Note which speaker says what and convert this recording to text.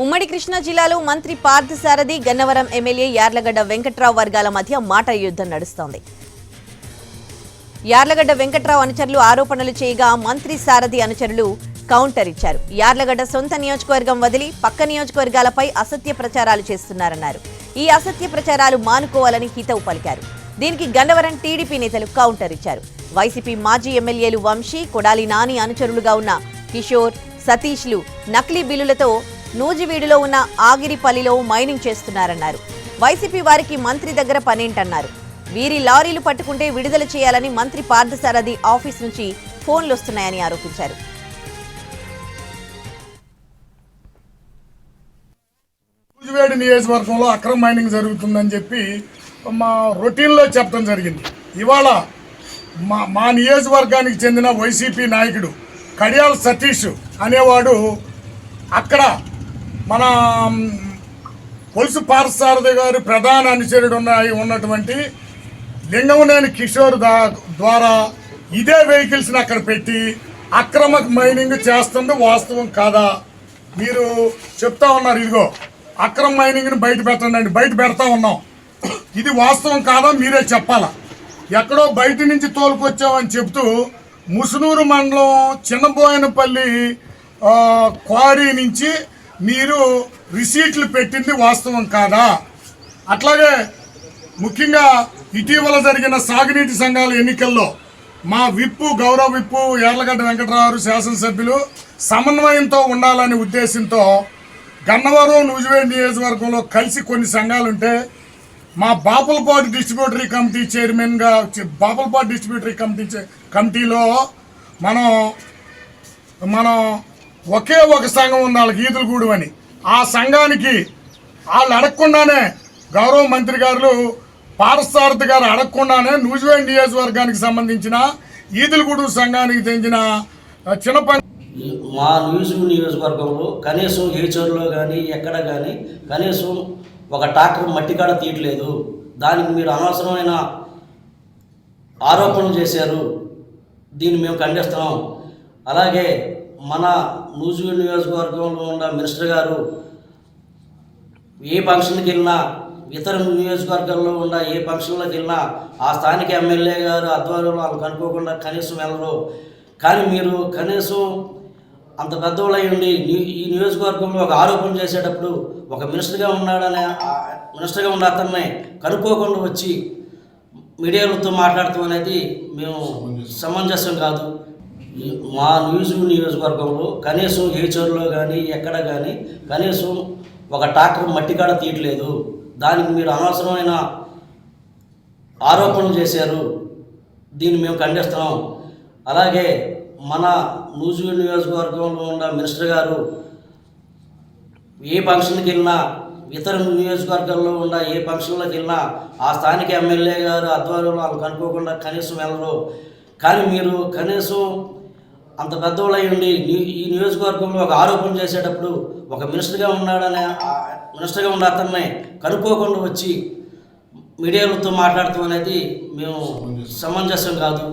Speaker 1: ఉమ్మడి కృష్ణా జిల్లాలో మంత్రి పార్థసారథి, గన్నవరం ఎమ్మెల్యే యార్లగడ్డ వెంకట్రావు వర్గాల మధ్య మాట యుద్ధం నడుస్తోంది. యార్లగడ్డ వెంకట్రావు అనుచరులు ఆరోపణలు చేయగా మంత్రి సారథి అనుచరులు కౌంటర్ ఇచ్చారు. యార్లగడ్డ సొంత నియోజకవర్గం వదిలి పక్క నియోజకవర్గాలపై అసత్య ప్రచారాలు చేస్తున్నారన్నారు. ఈ అసత్య ప్రచారాలు మానుకోవాలని హితవు పలికారు. దీనికి గన్నవరం టీడీపీ నేతలు కౌంటర్ ఇచ్చారు. వైసీపీ మాజీ ఎమ్మెల్యేలు వంశీ, కొడాలి నాని అనుచరులుగా ఉన్న కిషోర్, సతీష్లు నకిలీ బిల్లులతో నూజివీడులో ఉన్న ఆగిరిపల్లిలో మైనింగ్ చేస్తున్నారన్నారు. వైసీపీ వారికి మంత్రి దగ్గర పనేంటన్నారు. వీరి లారీలు పట్టుకుంటే విడుదల చేయాలని మంత్రి పార్థసారథి ఆఫీస్ నుంచి ఫోన్లు వస్తున్నాయని ఆరోపించారు.
Speaker 2: నూజివీడు నియోజకవర్గంలో అక్రమ మైనింగ్ జరుగుతుందని చెప్పి మా రొటీన్లో చెప్పడం జరిగింది. ఇవాళ మా నియోజకవర్గానికి చెందిన వైసీపీ నాయకుడు కడియాల సతీష్ అనేవాడు అక్కడ మన పొలుసు పార్థసారథి గారు ప్రధాన అనుచరుడు ఉన్నటువంటి లింగంనేని కిషోర్ ద్వారా ఇదే వెహికల్స్ని అక్కడ పెట్టి అక్రమ మైనింగ్ చేస్తుంది వాస్తవం కాదా? మీరు చెప్తా ఉన్నారు, ఇదిగో అక్రమ మైనింగ్ని బయట పెట్టండి, బయట పెడతా ఉన్నాం. ఇది వాస్తవం కాదా మీరే చెప్పాలా? ఎక్కడో బయట నుంచి తోలుకొచ్చామని చెప్తూ ముసునూరు మండలం చిన్నబోయినపల్లి క్వారీ నుంచి మీరు రిసీట్లు పెట్టింది వాస్తవం కాదా? అట్లాగే ముఖ్యంగా ఇటీవల జరిగిన సాగునీటి సంఘాల ఎన్నికల్లో మా గౌరవ విప్పు యార్లగడ్డ వెంకట్రావు శాసనసభ్యులు సమన్వయంతో ఉండాలనే ఉద్దేశంతో గన్నవరం నూజివీడు నియోజకవర్గంలో కలిసి కొన్ని సంఘాలుంటే మా బాపులపాటి డిస్ట్రిబ్యూటరీ కమిటీ చైర్మన్గా బాపులపాటి డిస్ట్రిబ్యూటరీ కమిటీలో మనం ఒకే ఒక సంఘం ఉంది, వాళ్ళకి ఈదులగూడు అని. ఆ సంఘానికి వాళ్ళు అడగకుండానే గౌరవ మంత్రి గారు పార్థసారథి గారు అడగకుండానే నూజివీడు నియోజకవర్గానికి సంబంధించిన ఈదులగూడు సంఘానికి చెందిన చిన్న
Speaker 3: మా నూజివీడు నియోజకవర్గంలో కనీసం ఏచూరులో కానీ ఎక్కడ కానీ కనీసం ఒక ట్రాక్టర్ మట్టి కాడ తీయట్లేదు. దానికి మీరు అనవసరమైన ఆరోపణలు చేశారు. దీన్ని మేము ఖండిస్తున్నాం. అలాగే మన నూజివీడు నియోజకవర్గంలో ఉన్న మినిస్టర్ గారు ఏ ఫంక్షన్కి వెళ్ళినా, ఇతర నియోజకవర్గాల్లో ఉన్న ఏ ఫంక్షన్లోకి వెళ్ళినా ఆ స్థానిక ఎమ్మెల్యే గారు ఆధ్వర్యంలో వాళ్ళు కనుక్కోకుండా కనీసం వెళ్ళరు. కానీ మీరు కనీసం అంత పెద్దవాళ్ళు అయి ఉండి ఈ నియోజకవర్గంలో ఒక ఆరోపణ చేసేటప్పుడు ఒక మినిస్టర్గా ఉన్న అతన్ని కనుక్కోకుండా వచ్చి మీడియాలతో మాట్లాడటం అనేది మేము సమంజసం కాదు. మా నూజివీడు నియోజకవర్గంలో కనీసం ఏచూరులో కానీ ఎక్కడ కానీ కనీసం ఒక ట్రాక్టర్ మట్టి కాడ తీయట్లేదు. దానికి మీరు అనవసరమైన ఆరోపణలు చేశారు. దీన్ని మేము ఖండిస్తున్నాం. అలాగే మన నూజివీడు నియోజకవర్గంలో ఉన్న మినిస్టర్ గారు ఏ ఫంక్షన్కి వెళ్ళినా, ఇతర నియోజకవర్గాల్లో ఉన్న ఏ ఫంక్షన్లోకి వెళ్ళినా ఆ స్థానిక ఎమ్మెల్యే గారు ఆధ్వర్యంలో వాళ్ళు కనుక్కోకుండా కనీసం వెళ్ళరు. కానీ మీరు కనీసం అంత పెద్దవాళ్ళు అయి ఉండి ఈ నియోజకవర్గంలో ఒక ఆరోపణ చేసేటప్పుడు ఒక మినిస్టర్గా ఉన్న అతన్ని కనుక్కోకుండా వచ్చి మీడియాలతో మాట్లాడటం అనేది మేము సమంజసం కాదు.